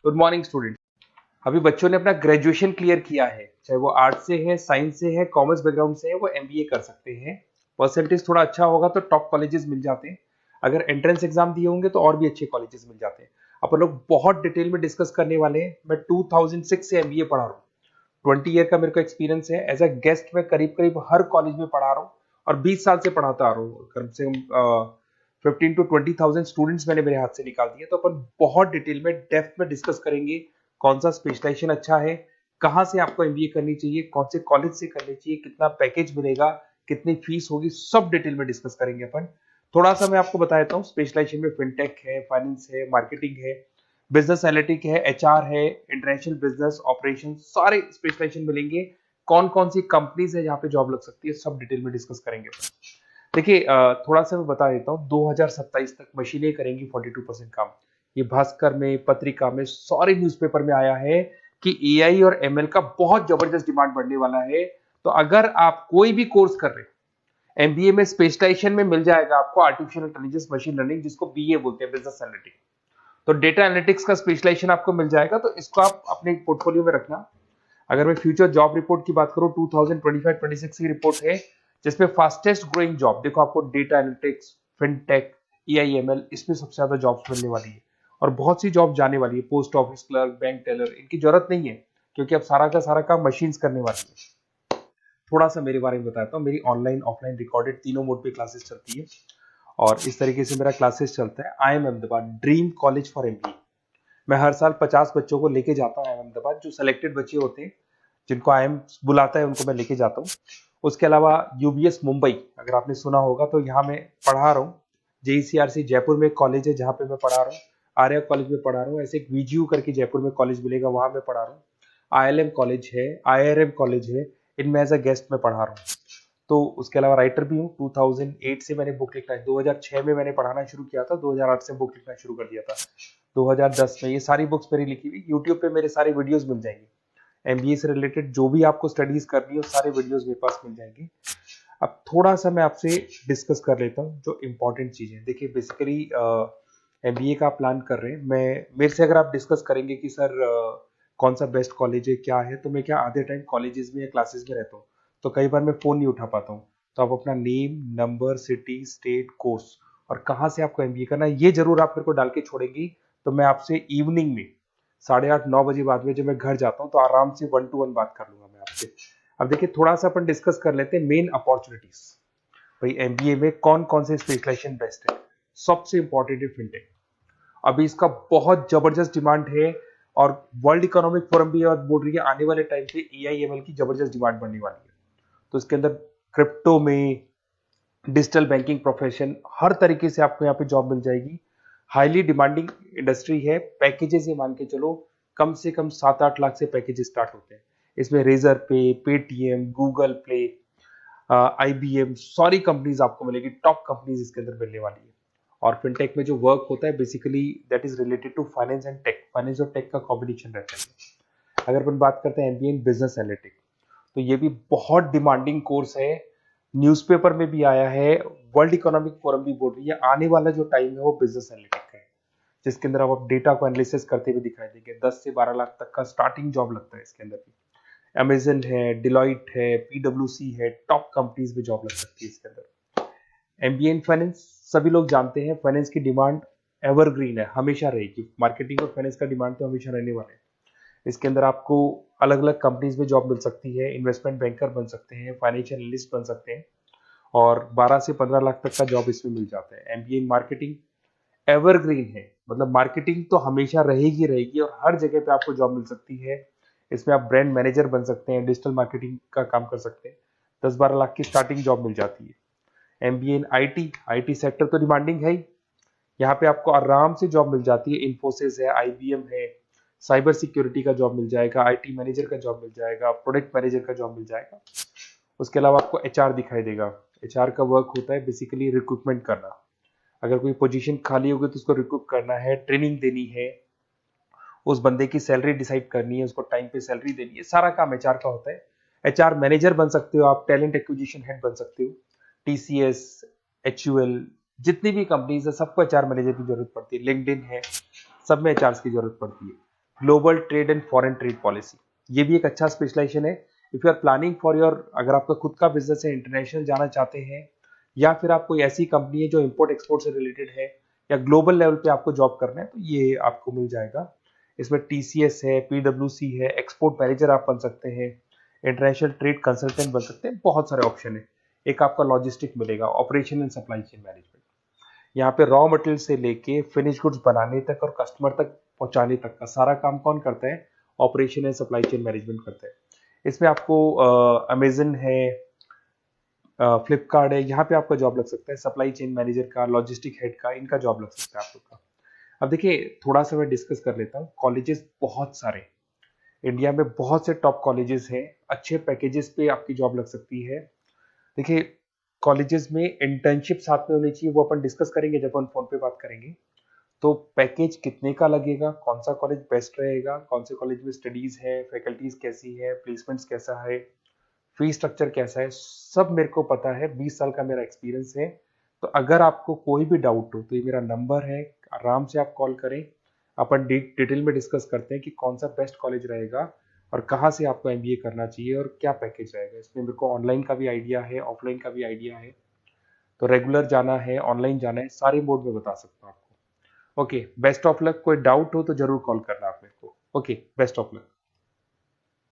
Good morning student. अभी बच्चों ने अपना ग्रेजुएशन क्लियर किया है, चाहे वो आर्ट्स से है, साइंस से है, कॉमर्स बैकग्राउंड से है, वो एमबीए कर सकते हैं। परसेंटेज थोड़ा अच्छा होगा तो टॉप कॉलेजेस मिल जाते हैं। अगर एंट्रेंस एग्जाम दिए होंगे तो और भी अच्छे कॉलेजेस मिल जाते हैं। अपन लोग बहुत डिटेल में डिस्कस करने वाले हैं। मैं 2006 से एमबीए पढ़ा रहा हूँ। 20 ईयर का मेरे को एक्सपीरियंस है। एज अ गेस्ट मैं करीब करीब हर कॉलेज में पढ़ा रहा हूँ और 20 साल से पढ़ाता आ रहा हूँ। कम से कम 15 to 20,000 स्टूडेंट्स मैंने मेरे हाथ से निकाल दिए। तो अपन बहुत डिटेल में डेप्थ में डिस्कस करेंगे कौन सा स्पेशलाइजेशन अच्छा है, कहाँ से आपको एमबीए करनी चाहिए, कौन से कॉलेज से करनी चाहिए, कितना पैकेज मिलेगा, कितनी फीस होगी, सब डिटेल में डिस्कस करेंगे अपन। थोड़ा सा मैं आपको बता देता हूँ। स्पेशलाइजेशन में फिनटेक है, फाइनेंस है, मार्केटिंग है, बिजनेस एनालिटिक है, एचआर है, इंटरनेशनल बिजनेस ऑपरेशन, सारे स्पेशलाइजेशन मिलेंगे। कौन कौन सी कंपनीज है जहाँ पे जॉब लग सकती है, सब डिटेल में डिस्कस करेंगे। देखिए, थोड़ा सा मैं बता देता हूँ। 2027 तक मशीनें करेंगी 42% काम। ये भास्कर में, पत्रिका में, सारे न्यूज़पेपर में आया है कि एआई और एमएल का बहुत जबरदस्त डिमांड बढ़ने वाला है। तो अगर आप कोई भी कोर्स कर रहे हैं, एमबीए में स्पेशलाइजेशन में मिल जाएगा आपको आर्टिफिशियल इंटेलिजेंस, मशीन लर्निंग, जिसको बीए बोलते हैं, बिजनेस एनालिटिक्स। तो डेटा एनालिटिक्स का स्पेशलाइजेशन आपको मिल जाएगा, तो इसको आप अपने पोर्टफोलियो में रखना। अगर मैं फ्यूचर जॉब रिपोर्ट की बात करूं, 2025-26 की रिपोर्ट है, जिसमें फास्टेस्ट ग्रोइंग जॉब देखो आपको डेटा एनालिटिक्स, फिनटेक, ईआईएमएल, इसमें सबसे ज्यादा जॉब्स मिलने वाली है। और बहुत सी जॉब जाने वाली है। Post office clerk, bank teller, इनकी जरूरत नहीं है क्योंकि अब सारा का सारा काम मशीन्स करने वाली है। थोड़ा सा मेरे बारे में बताता हूँ। मेरी ऑनलाइन ऑफलाइन रिकॉर्डेड तीनों मोड पे क्लासेस चलती है और इस तरीके से मेरा क्लासेस चलता है। I am Ahmedabad dream college for MBA. मैं हर साल 50 बच्चों को लेके जाता हूँ अहमदाबाद। जो सिलेक्टेड बच्चे होते हैं, जिनको आईएम बुलाता है, उनको मैं लेके जाता हूँ। उसके अलावा यूबीएस मुंबई, अगर आपने सुना होगा, तो यहाँ मैं पढ़ा रहा हूँ। जेईसीआरसी जयपुर में एक कॉलेज है जहाँ पे मैं पढ़ा रहा हूँ। आर्या कॉलेज में पढ़ा रहा हूँ। ऐसे एक वीजीयू करके जयपुर में कॉलेज मिलेगा, वहां मैं पढ़ा रहा हूँ। आईएलएम कॉलेज है, आईआरएम कॉलेज है, इनमें एज अ गेस्ट में पढ़ा रहा हूँ। तो उसके अलावा राइटर भी हूँ। 2008 से मैंने बुक लिखना है। 2006 में मैंने पढ़ाना शुरू किया था, 2008 से बुक लिखना शुरू कर दिया था। 2010 में ये सारी बुक्स मेरी लिखी हुई यूट्यूब पे मेरे सारे वीडियोस मिल जाएंगे। एमबीए से रिलेटेड जो भी आपको स्टडीज करनी है, सारे वीडियोस मेरे पास मिल जाएंगे। अब थोड़ा सा मैं आपसे डिस्कस कर लेता हूँ जो इंपॉर्टेंट चीजें। देखिए, बेसिकली एमबीए का प्लान कर रहे हैं, मैं मेरे से अगर आप डिस्कस करेंगे कि सर कौन सा बेस्ट कॉलेज है, क्या है, तो मैं क्या आधे टाइम कॉलेजेस में या क्लासेस में रहता हूँ, तो कई बार मैं फोन नहीं उठा पाता हूँ। तो आप अपना name, number, city, state, course और कहाँ से आपको एमबीए करना है, ये जरूर आप मेरे को डाल के छोड़ेंगी। तो मैं आपसे इवनिंग में 8:30-9 बजे बाद में जब मैं घर जाता हूँ, तो आराम से 1-to-1 बात कर लूंगा मैं आपसे। अब देखिए, थोड़ा सा अपन डिस्कस कर लेते हैं मेन अपॉर्चुनिटीज। भाई, एमबीए में कौन कौन से स्पेशलाइजेशन बेस्ट है। सबसे इंपॉर्टेंट है फिनटेक। अभी इसका बहुत जबरदस्त डिमांड है और वर्ल्ड इकोनॉमिक फोरम भी बोल रही है आने वाले टाइम पे एआईएमएल की जबरदस्त डिमांड बढ़ने वाली है। तो इसके अंदर क्रिप्टो में, डिजिटल बैंकिंग प्रोफेशन, हर तरीके से आपको यहाँ पे जॉब मिल जाएगी। हाईली डिमांडिंग इंडस्ट्री है। पैकेजेस ये मान के चलो, कम से कम 7-8 लाख से पैकेजेस स्टार्ट होते हैं। इसमें रेजर पे, पेटीएम, गूगल प्ले, आईबीएम, सारी कंपनीज आपको मिलेगी। टॉप कंपनीज इसके अंदर मिलने वाली है। और फिनटेक में जो वर्क होता है, basically that is related to finance and tech. Finance और टेक का कॉम्बिनेशन रहता है। अगर अपन बात करते हैं एमबीए इन बिजनेस एनालिटिक्स, तो ये भी बहुत डिमांडिंग कोर्स है। न्यूज़पेपर में भी आया है, वर्ल्ड इकोनॉमिक फोरम भी बोल रही है आने वाला जो टाइम है वो बिजनेस एनालिटिक्स का है, जिसके अंदर आप डेटा को एनालिसिस करते हुए दिखाई देंगे। 10 से 12 लाख तक का स्टार्टिंग जॉब लगता है इसके अंदर भी। अमेजन है, डिलॉइट है, पीडब्ल्यूसी है, टॉप कंपनीज में जॉब लग सकती है इसके अंदर। एमबीए इन फाइनेंस, सभी लोग जानते हैं फाइनेंस की डिमांड एवरग्रीन है, हमेशा रहेगी। मार्केटिंग और फाइनेंस का डिमांड तो हमेशा रहने वाला है। इसके अंदर आपको अलग अलग कंपनीज में जॉब मिल सकती है। इन्वेस्टमेंट बैंकर बन सकते हैं, फाइनेंशियल एनालिस्ट बन सकते हैं और 12 से 15 लाख तक का जॉब इसमें मिल जाता है। एमबीए इन मार्केटिंग एवरग्रीन है, मतलब मार्केटिंग तो हमेशा रहेगी रहेगी और हर जगह पे आपको जॉब मिल सकती है। इसमें आप ब्रांड मैनेजर बन सकते हैं, डिजिटल मार्केटिंग का काम कर सकते हैं। 10-12 लाख की स्टार्टिंग जॉब मिल जाती है। MBA in IT, IT sector तो डिमांडिंग है ही। यहाँ पे आपको आराम से जॉब मिल जाती है। इन्फोसिस है, आईबीएम है, साइबर सिक्योरिटी का जॉब मिल जाएगा, आईटी मैनेजर का जॉब मिल जाएगा, प्रोडक्ट मैनेजर का जॉब मिल जाएगा। उसके अलावा आपको एचआर दिखाई देगा। एचआर का वर्क होता है बेसिकली रिक्रूटमेंट करना। अगर कोई पोजीशन खाली होगी तो उसको रिक्रूट करना है, ट्रेनिंग देनी है, उस बंदे की सैलरी डिसाइड करनी है, उसको टाइम पे सैलरी देनी है, सारा काम एचआर का होता है। एचआर मैनेजर बन सकते हो आप, टैलेंट एक्विजिशन हेड बन सकते हो। टीसीएस, एचयूएल, जितनी भी कंपनीज है सबको एचआर मैनेजर की जरूरत पड़ती है। लिंक्डइन है, सब में एचआर की जरूरत पड़ती है। Global trade and foreign trade policy, ये भी एक अच्छा स्पेशलाइजेशन है। If you are planning for your, अगर आपका खुद का बिजनेस है, इंटरनेशनल जाना चाहते हैं, या फिर आप कोई ऐसी कंपनी है जो इंपोर्ट एक्सपोर्ट से रिलेटेड है, या ग्लोबल लेवल पे आपको जॉब करना है, तो ये आपको मिल जाएगा। इसमें टीसीएस है, पीडब्ल्यूसी है, एक्सपोर्ट मैनेजर आप बन सकते हैं, इंटरनेशनल ट्रेड कंसल्टेंट बन सकते हैं, बहुत सारे ऑप्शन है। एक आपका लॉजिस्टिक मिलेगा, operation and supply chain management. यहाँ पे रॉ मटेरियल से लेके फिनिश गुड्स बनाने तक और कस्टमर तक पहुंचाने तक का सारा काम कौन करता है? Operation and supply chain management करता है। इसमें आपको अमेजन है, फ्लिपकार्ट है, यहाँ पे आपका जॉब लग सकता है, सप्लाई चेन मैनेजर का, लॉजिस्टिक हेड का, इनका जॉब लग सकता है आप लोग का। अब देखिए, थोड़ा सा मैं डिस्कस कर लेता हूँ। कॉलेजेस बहुत सारे इंडिया में, बहुत से टॉप कॉलेजेस हैं, अच्छे पैकेजेस पे आपकी जॉब लग सकती है। देखिए, कॉलेजेस में इंटर्नशिप साथ में होनी चाहिए, वो अपन डिस्कस करेंगे जब अपन फोन पे बात करेंगे। तो पैकेज कितने का लगेगा, कौन सा कॉलेज बेस्ट रहेगा, कौन से कॉलेज में स्टडीज है, फैकल्टीज कैसी है, प्लेसमेंट्स कैसा है, फी स्ट्रक्चर कैसा है, सब मेरे को पता है, 20 साल का मेरा एक्सपीरियंस है। तो अगर आपको कोई भी डाउट हो तो ये मेरा नंबर है, आराम से आप कॉल करें। अपन डिटेल में डिस्कस करते हैं कि कौन सा बेस्ट कॉलेज रहेगा और कहाँ से आपको एमबीए करना चाहिए और क्या पैकेज रहेगा। इसमें मेरे को ऑनलाइन का भी आइडिया है, ऑफलाइन का भी आइडिया है, तो रेगुलर जाना है, ऑनलाइन जाना है, सारे मोड में बता सकता हूँ आपको। Okay, best of luck. कोई डाउट हो तो जरूर कॉल करना आप मेरे को। Okay, best of luck.